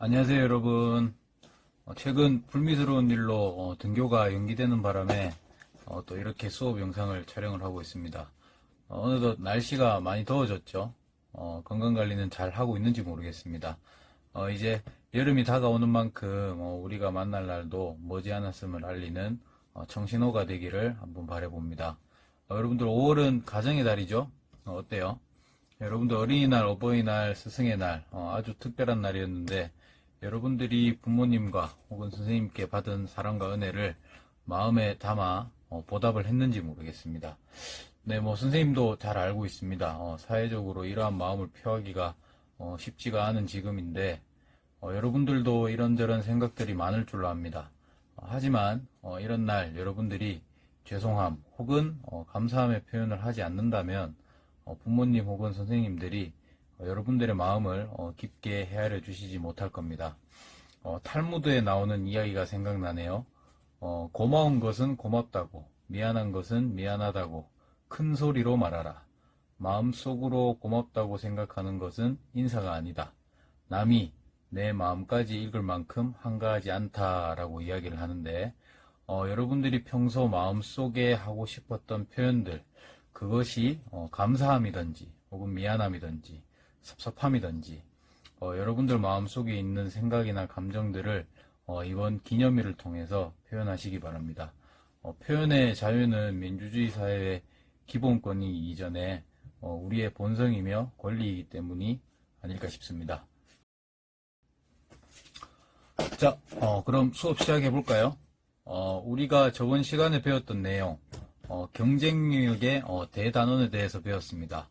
안녕하세요, 여러분. 최근 불미스러운 일로 등교가 연기되는 바람에 또 이렇게 수업 영상을 촬영을 하고 있습니다. 어느덧 날씨가 많이 더워졌죠. 건강관리는 잘 하고 있는지 모르겠습니다. 이제 여름이 다가오는 만큼 우리가 만날 날도 머지않았음을 알리는 청신호가 되기를 한번 바라봅니다. 여러분들 5월은 가정의 달이죠? 어때요? 여러분들 어린이날, 어버이날, 스승의 날 아주 특별한 날이었는데 여러분들이 부모님과 혹은 선생님께 받은 사랑과 은혜를 마음에 담아 보답을 했는지 모르겠습니다. 네, 선생님도 잘 알고 있습니다. 사회적으로 이러한 마음을 표하기가 쉽지가 않은 지금인데 여러분들도 이런저런 생각들이 많을 줄로 압니다. 하지만 이런 날 여러분들이 죄송함 혹은 감사함의 표현을 하지 않는다면 부모님 혹은 선생님들이 여러분들의 마음을 깊게 헤아려 주시지 못할 겁니다. 탈무드에 나오는 이야기가 생각나네요. 고마운 것은 고맙다고, 미안한 것은 미안하다고 큰 소리로 말하라. 마음속으로 고맙다고 생각하는 것은 인사가 아니다. 남이 내 마음까지 읽을 만큼 한가하지 않다라고 이야기를 하는데 여러분들이 평소 마음속에 하고 싶었던 표현들, 그것이 감사함이든지 혹은 미안함이든지 섭섭함이든지 여러분들 마음속에 있는 생각이나 감정들을 이번 기념일을 통해서 표현하시기 바랍니다. 표현의 자유는 민주주의 사회의 기본권이 이전에 우리의 본성이며 권리이기 때문이 아닐까 싶습니다. 자, 그럼 수업 시작해 볼까요? 우리가 저번 시간에 배웠던 내용, 경쟁력의 대단원에 대해서 배웠습니다.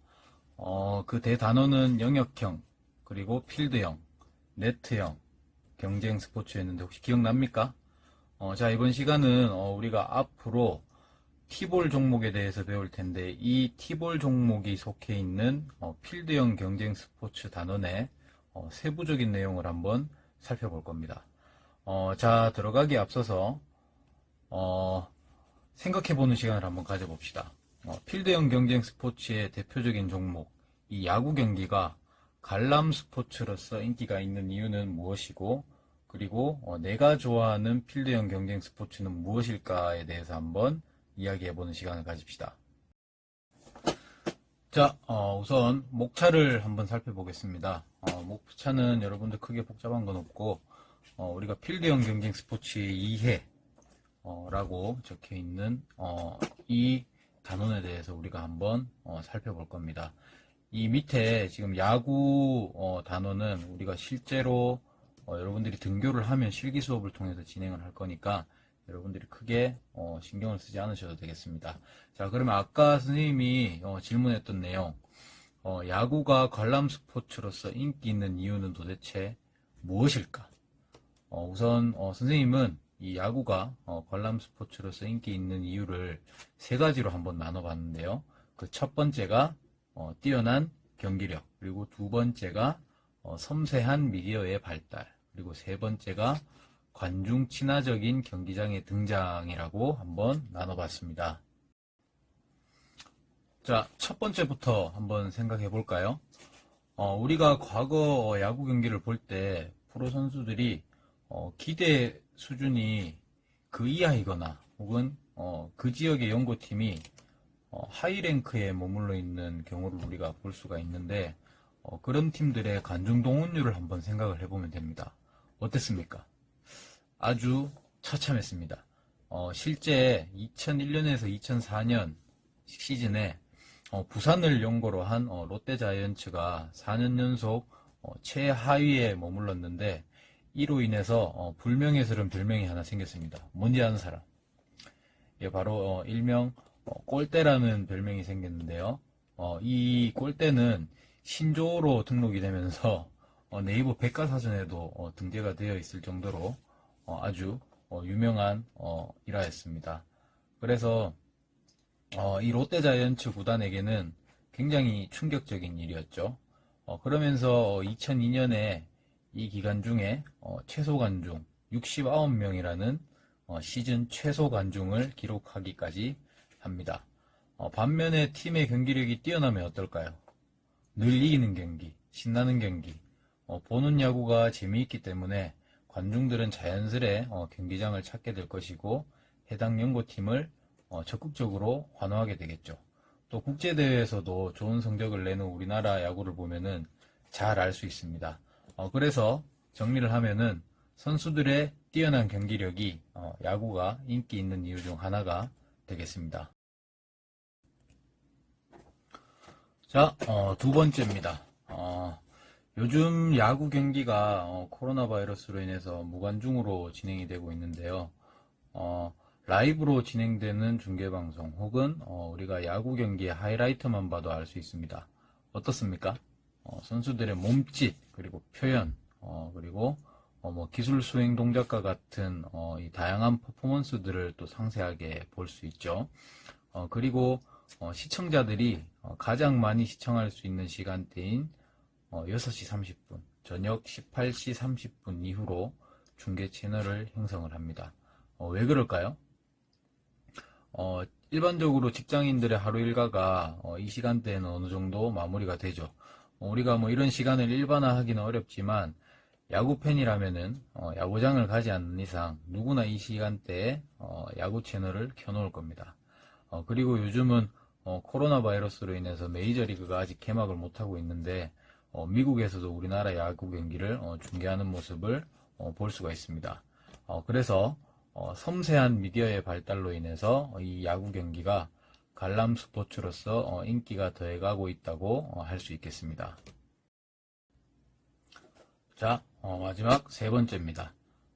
그 대단원은 영역형, 그리고 필드형, 네트형, 경쟁 스포츠였는데 혹시 기억납니까? 자, 이번 시간은 우리가 앞으로 티볼 종목에 대해서 배울 텐데 이 티볼 종목이 속해 있는 필드형 경쟁 스포츠 단원의 세부적인 내용을 한번 살펴볼 겁니다. 자, 들어가기에 앞서서 생각해보는 시간을 한번 가져봅시다. 필드형 경쟁 스포츠의 대표적인 종목, 이 야구 경기가 관람 스포츠로서 인기가 있는 이유는 무엇이고, 그리고 내가 좋아하는 필드형 경쟁 스포츠는 무엇일까에 대해서 한번 이야기해보는 시간을 가집시다. 자, 우선 목차를 한번 살펴보겠습니다. 목차는 여러분들 크게 복잡한 건 없고, 우리가 필드형 경쟁 스포츠의 이해, 라고 적혀 있는 이 단원에 대해서 우리가 한번 살펴볼 겁니다. 이 밑에 지금 야구 단원은 우리가 실제로 여러분들이 등교를 하면 실기 수업을 통해서 진행을 할 거니까 여러분들이 크게 신경을 쓰지 않으셔도 되겠습니다. 자, 그러면 아까 선생님이 질문했던 내용, 야구가 관람 스포츠로서 인기 있는 이유는 도대체 무엇일까? 우선 선생님은 이 야구가 관람 스포츠로서 인기 있는 이유를 세 가지로 한번 나눠봤는데요. 그 첫 번째가 뛰어난 경기력, 그리고 두 번째가 섬세한 미디어의 발달, 그리고 세 번째가 관중 친화적인 경기장의 등장이라고 한번 나눠봤습니다. 자, 첫 번째부터 한번 생각해 볼까요? 우리가 과거 야구 경기를 볼 때 프로 선수들이 기대 수준이 그 이하이거나 혹은 그 지역의 연고팀이 하이랭크에 머물러 있는 경우를 우리가 볼 수가 있는데 그런 팀들의 관중 동원율을 한번 생각을 해보면 됩니다. 어땠습니까? 아주 처참했습니다. 실제 2001년에서 2004년 시즌에 부산을 연고로 한 롯데자이언츠가 4년 연속 최하위에 머물렀는데 이로 인해서 불명예스러운 별명이 하나 생겼습니다. 뭔지 아는 사람? 예, 바로 일명 꼴대라는 별명이 생겼는데요. 이 꼴대는 신조어로 등록이 되면서 네이버 백과사전에도 등재가 되어 있을 정도로 아주 유명한 일화였습니다. 그래서 이 롯데자이언츠 구단에게는 굉장히 충격적인 일이었죠. 그러면서 2002년에 이 기간 중에 최소 관중 69명이라는 시즌 최소 관중을 기록하기까지 합니다. 반면에 팀의 경기력이 뛰어나면 어떨까요? 늘 이기는 경기, 신나는 경기, 보는 야구가 재미있기 때문에 관중들은 자연스레 경기장을 찾게 될 것이고 해당 연고팀을 적극적으로 환호하게 되겠죠. 또 국제대회에서도 좋은 성적을 내는 우리나라 야구를 보면은 잘 알 수 있습니다. 그래서 정리를 하면은 선수들의 뛰어난 경기력이 야구가 인기 있는 이유 중 하나가 되겠습니다. 자, 두 번째입니다. 요즘 야구 경기가 코로나 바이러스로 인해서 무관중으로 진행이 되고 있는데요. 라이브로 진행되는 중계방송 혹은 우리가 야구 경기의 하이라이트만 봐도 알 수 있습니다. 어떻습니까? 선수들의 몸짓, 그리고 표현, 그리고 뭐 기술 수행 동작과 같은 이 다양한 퍼포먼스들을 또 상세하게 볼 수 있죠. 그리고 시청자들이 가장 많이 시청할 수 있는 시간대인 6시 30분, 저녁 18시 30분 이후로 중계 채널을 형성을 합니다. 왜 그럴까요? 일반적으로 직장인들의 하루 일과가 이 시간대에는 어느 정도 마무리가 되죠. 우리가 뭐 이런 시간을 일반화하기는 어렵지만 야구 팬이라면은 야구장을 가지 않는 이상 누구나 이 시간대에 야구 채널을 켜놓을 겁니다. 그리고 요즘은 코로나 바이러스로 인해서 메이저리그가 아직 개막을 못하고 있는데 미국에서도 우리나라 야구 경기를 중계하는 모습을 볼 수가 있습니다. 그래서 섬세한 미디어의 발달로 인해서 이 야구 경기가 관람 스포츠로서 인기가 더해가고 있다고 할 수 있겠습니다. 자, 마지막 세 번째입니다.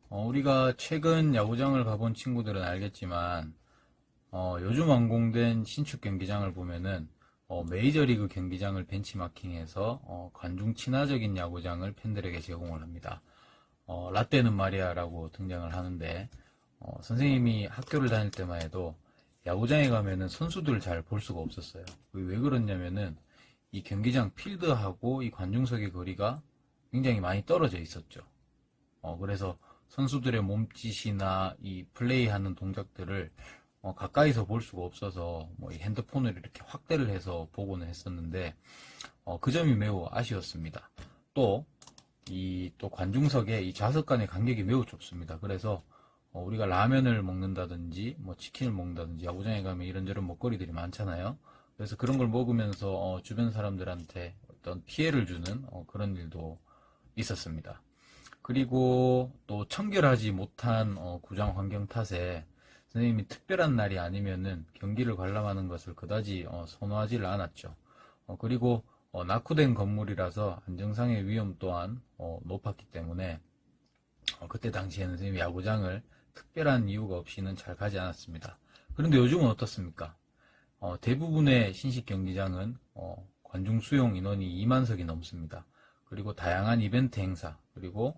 우리가 최근 야구장을 가본 친구들은 알겠지만 요즘 완공된 신축 경기장을 보면은 메이저리그 경기장을 벤치마킹해서 관중 친화적인 야구장을 팬들에게 제공을 합니다. 라떼는 말이야라고 등장을 하는데 선생님이 학교를 다닐 때만 해도 야구장에 가면은 선수들을 잘 볼 수가 없었어요. 왜 그렇냐면은 이 경기장 필드하고 이 관중석의 거리가 굉장히 많이 떨어져 있었죠. 그래서 선수들의 몸짓이나 이 플레이하는 동작들을 가까이서 볼 수가 없어서 이 핸드폰을 이렇게 확대를 해서 보고는 했었는데 그 점이 매우 아쉬웠습니다. 또 관중석의 이 좌석 간의 간격이 매우 좁습니다. 그래서 우리가 라면을 먹는다든지 뭐 치킨을 먹는다든지 야구장에 가면 이런저런 먹거리들이 많잖아요. 그래서 그런 걸 먹으면서 주변 사람들한테 어떤 피해를 주는 그런 일도 있었습니다. 그리고 또 청결하지 못한 구장 환경 탓에 선생님이 특별한 날이 아니면은 경기를 관람하는 것을 그다지 선호하지를 않았죠. 그리고 낙후된 건물이라서 안정상의 위험 또한 높았기 때문에 그때 당시에는 선생님이 야구장을 특별한 이유가 없이는 잘 가지 않았습니다. 그런데 요즘은 어떻습니까? 대부분의 신식 경기장은 관중 수용 인원이 2만석이 넘습니다. 그리고 다양한 이벤트 행사, 그리고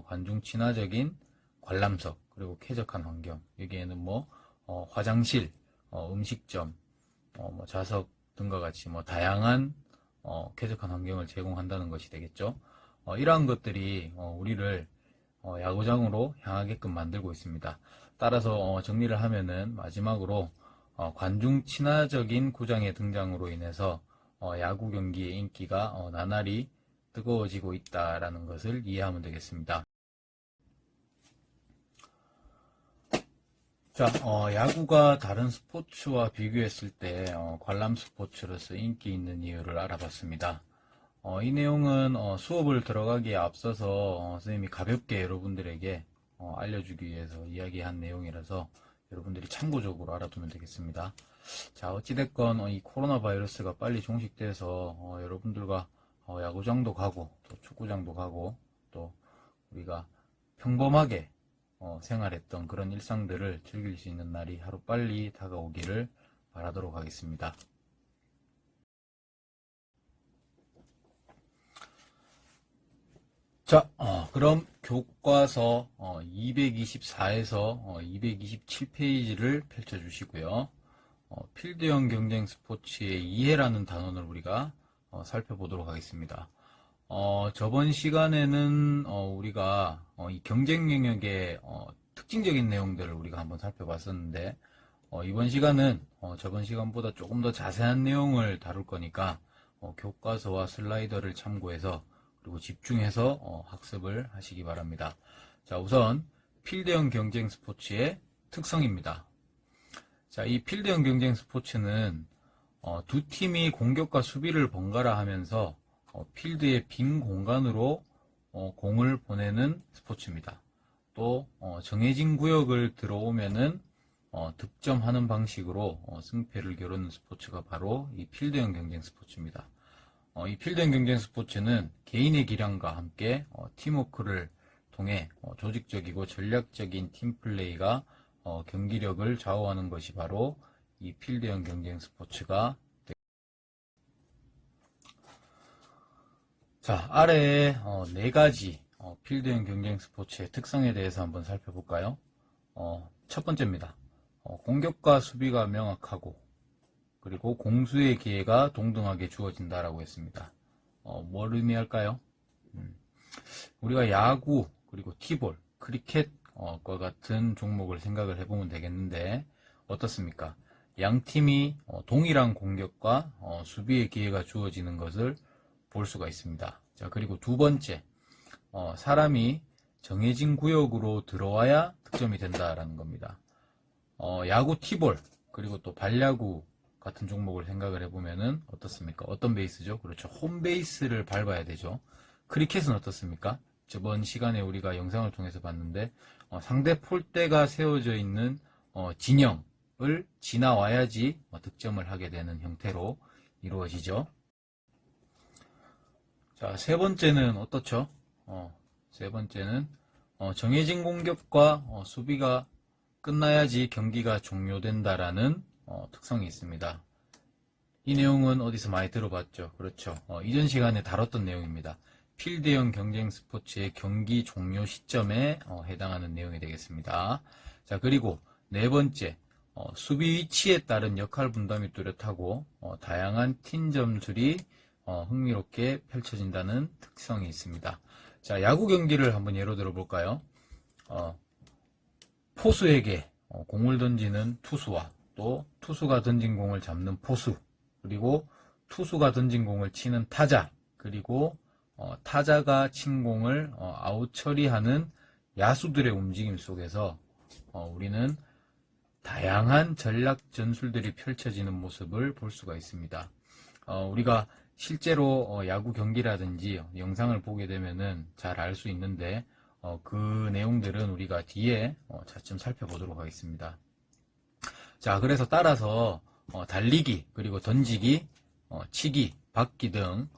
관중 친화적인 관람석, 그리고 쾌적한 환경, 여기에는 뭐 화장실, 음식점, 뭐 좌석 등과 같이 뭐 다양한 쾌적한 환경을 제공한다는 것이 되겠죠. 이러한 것들이 우리를 야구장으로 향하게끔 만들고 있습니다. 따라서 정리를 하면은 마지막으로 관중 친화적인 구장의 등장으로 인해서 야구 경기의 인기가 나날이 뜨거워지고 있다라는 것을 이해하면 되겠습니다. 자, 야구가 다른 스포츠와 비교했을 때 관람 스포츠로서 인기 있는 이유를 알아봤습니다. 이 내용은 수업을 들어가기에 앞서서 선생님이 가볍게 여러분들에게 알려주기 위해서 이야기한 내용이라서 여러분들이 참고적으로 알아두면 되겠습니다. 자, 어찌됐건 이 코로나 바이러스가 빨리 종식돼서 여러분들과 야구장도 가고 또 축구장도 가고 또 우리가 평범하게 생활했던 그런 일상들을 즐길 수 있는 날이 하루빨리 다가오기를 바라도록 하겠습니다. 자, 그럼 교과서 224에서 227페이지를 펼쳐주시고요. 필드형 경쟁 스포츠의 이해라는 단원을 우리가 살펴보도록 하겠습니다. 저번 시간에는 우리가 이 경쟁 영역의 특징적인 내용들을 우리가 한번 살펴봤었는데 이번 시간은 저번 시간보다 조금 더 자세한 내용을 다룰 거니까 교과서와 슬라이더를 참고해서 그리고 집중해서 학습을 하시기 바랍니다. 자, 우선 필드형 경쟁 스포츠의 특성입니다. 자, 이 필드형 경쟁 스포츠는 두 팀이 공격과 수비를 번갈아 하면서 필드의 빈 공간으로 공을 보내는 스포츠입니다. 또 정해진 구역을 들어오면은 득점하는 방식으로 승패를 겨루는 스포츠가 바로 이 필드형 경쟁 스포츠입니다. 이 필드형 경쟁 스포츠는 개인의 기량과 함께 팀워크를 통해 조직적이고 전략적인 팀플레이가 경기력을 좌우하는 것이 바로 이 필드형 경쟁 스포츠가 됩니다. 자, 아래에 네 가지 필드형 경쟁 스포츠의 특성에 대해서 한번 살펴볼까요? 첫 번째입니다. 공격과 수비가 명확하고 그리고 공수의 기회가 동등하게 주어진다라고 했습니다. 뭘 의미할까요? 우리가 야구 그리고 티볼, 크리켓과 같은 종목을 생각을 해보면 되겠는데 어떻습니까? 양 팀이 동일한 공격과 수비의 기회가 주어지는 것을 볼 수가 있습니다. 자, 그리고 두 번째, 사람이 정해진 구역으로 들어와야 득점이 된다라는 겁니다. 야구 티볼 그리고 또 발야구 같은 종목을 생각을 해보면은 어떻습니까? 어떤 베이스죠? 그렇죠. 홈베이스를 밟아야 되죠. 크리켓은 어떻습니까? 저번 시간에 우리가 영상을 통해서 봤는데 상대 폴대가 세워져 있는 진영을 지나와야지 득점을 하게 되는 형태로 이루어지죠. 자, 세 번째는 어떻죠? 세 번째는 정해진 공격과 수비가 끝나야지 경기가 종료된다라는 특성이 있습니다. 이 내용은 어디서 많이 들어봤죠? 그렇죠. 이전 시간에 다뤘던 내용입니다. 필드형 경쟁 스포츠의 경기 종료 시점에 해당하는 내용이 되겠습니다. 자, 그리고 네 번째, 수비 위치에 따른 역할 분담이 뚜렷하고 다양한 팀 점술이 흥미롭게 펼쳐진다는 특성이 있습니다. 자, 야구 경기를 한번 예로 들어볼까요? 포수에게 공을 던지는 투수와 또 투수가 던진 공을 잡는 포수, 그리고 투수가 던진 공을 치는 타자, 그리고 타자가 친 공을 아웃 처리하는 야수들의 움직임 속에서 우리는 다양한 전략 전술들이 펼쳐지는 모습을 볼 수가 있습니다. 우리가 실제로 야구 경기라든지 영상을 보게 되면은 잘 알 수 있는데 그 내용들은 우리가 뒤에 차츰 살펴보도록 하겠습니다. 자, 그래서 따라서 달리기, 그리고 던지기, 치기, 받기 등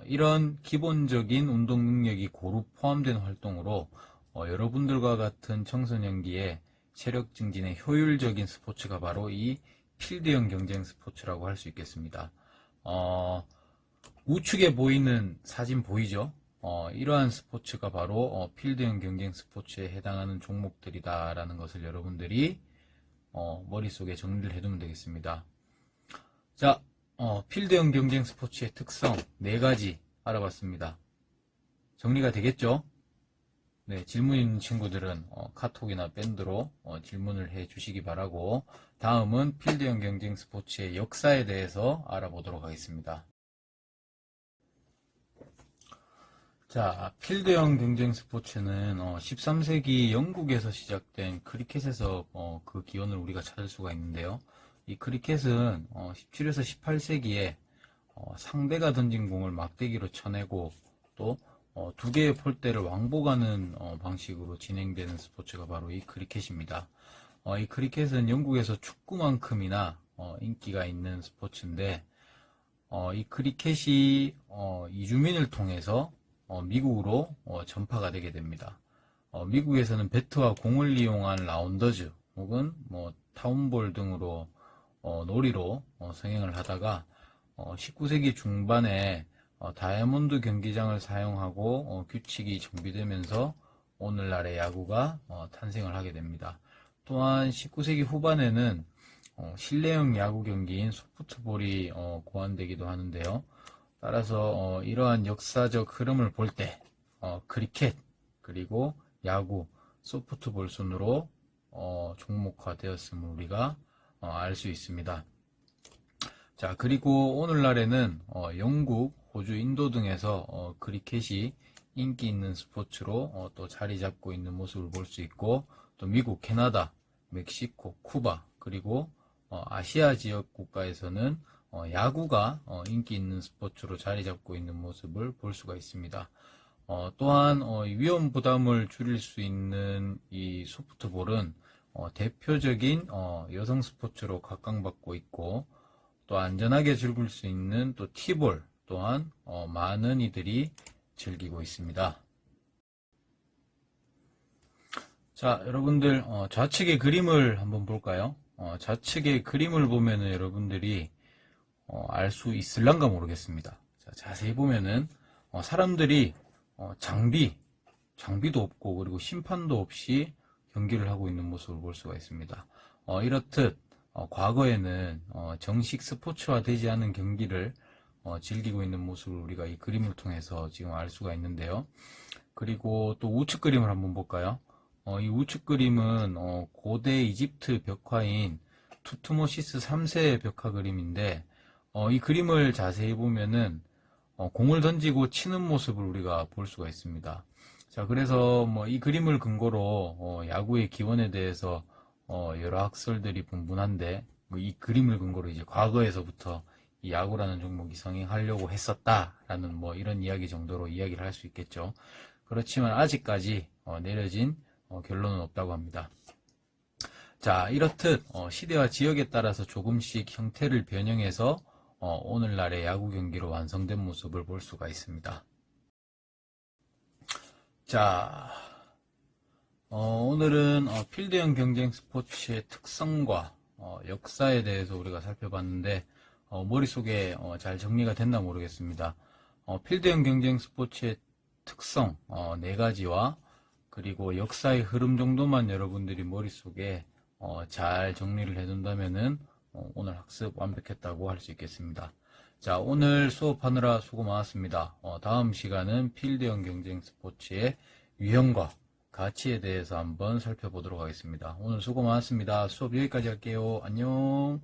이런 기본적인 운동 능력이 고루 포함된 활동으로 여러분들과 같은 청소년기에 체력 증진에 효율적인 스포츠가 바로 이 필드형 경쟁 스포츠라고 할 수 있겠습니다. 우측에 보이는 사진 보이죠? 이러한 스포츠가 바로 필드형 경쟁 스포츠에 해당하는 종목들이다라는 것을 여러분들이 머릿속에 정리를 해두면 되겠습니다. 자, 필드형 경쟁 스포츠의 특성 4가지 알아봤습니다. 정리가 되겠죠? 네, 질문 있는 친구들은 카톡이나 밴드로 질문을 해 주시기 바라고, 다음은 필드형 경쟁 스포츠의 역사에 대해서 알아보도록 하겠습니다. 자, 필드형 경쟁 스포츠는 13세기 영국에서 시작된 크리켓에서 그 기원을 우리가 찾을 수가 있는데요. 이 크리켓은 17에서 18세기에 상대가 던진 공을 막대기로 쳐내고 또 두 개의 폴대를 왕복하는 방식으로 진행되는 스포츠가 바로 이 크리켓입니다. 이 크리켓은 영국에서 축구만큼이나 인기가 있는 스포츠인데, 이 크리켓이 이주민을 통해서 미국으로 전파가 되게 됩니다. 미국에서는 배트와 공을 이용한 라운더즈 혹은 타운볼 등으로 놀이로 성행을 하다가 19세기 중반에 다이아몬드 경기장을 사용하고 규칙이 정비되면서 오늘날의 야구가 탄생을 하게 됩니다. 또한 19세기 후반에는 실내형 야구 경기인 소프트볼이 고안되기도 하는데요. 따라서 이러한 역사적 흐름을 볼 때 크리켓 그리고 야구, 소프트볼 순으로 종목화되었음을 우리가 알 수 있습니다. 자, 그리고 오늘날에는 영국, 호주, 인도 등에서 크리켓이 인기 있는 스포츠로 또 자리 잡고 있는 모습을 볼 수 있고, 또 미국, 캐나다, 멕시코, 쿠바, 그리고 아시아 지역 국가에서는 야구가 인기 있는 스포츠로 자리 잡고 있는 모습을 볼 수가 있습니다. 또한 위험 부담을 줄일 수 있는 이 소프트볼은 대표적인 여성 스포츠로 각광받고 있고, 또 안전하게 즐길 수 있는 또 티볼 또한 많은 이들이 즐기고 있습니다. 자, 여러분들 좌측의 그림을 한번 볼까요? 좌측의 그림을 보면은 여러분들이 알 수 있을란가 모르겠습니다. 자, 자세히 보면은 사람들이 장비도 없고 그리고 심판도 없이 경기를 하고 있는 모습을 볼 수가 있습니다. 이렇듯 과거에는 정식 스포츠화 되지 않은 경기를 즐기고 있는 모습을 우리가 이 그림을 통해서 지금 알 수가 있는데요. 그리고 또 우측 그림을 한번 볼까요? 이 우측 그림은 고대 이집트 벽화인 투트모시스 3세의 벽화 그림인데, 이 그림을 자세히 보면은 공을 던지고 치는 모습을 우리가 볼 수가 있습니다. 자, 그래서 뭐 이 그림을 근거로 야구의 기원에 대해서 여러 학설들이 분분한데, 이 그림을 근거로 이제 과거에서부터 이 야구라는 종목이 성행하려고 했었다라는 뭐 이런 이야기 정도로 이야기를 할 수 있겠죠. 그렇지만 아직까지 내려진 결론은 없다고 합니다. 자, 이렇듯 시대와 지역에 따라서 조금씩 형태를 변형해서 오늘날의 야구 경기로 완성된 모습을 볼 수가 있습니다. 자, 오늘은 필드형 경쟁 스포츠의 특성과 역사에 대해서 우리가 살펴봤는데, 머릿속에 잘 정리가 됐나 모르겠습니다. 필드형 경쟁 스포츠의 특성 4가지와 그리고 역사의 흐름 정도만 여러분들이 머릿속에 잘 정리를 해둔다면은 오늘 학습 완벽했다고 할 수 있겠습니다. 자, 오늘 수업하느라 수고 많았습니다. 다음 시간은 필드형 경쟁 스포츠의 유형과 가치에 대해서 한번 살펴보도록 하겠습니다. 오늘 수고 많았습니다. 수업 여기까지 할게요. 안녕.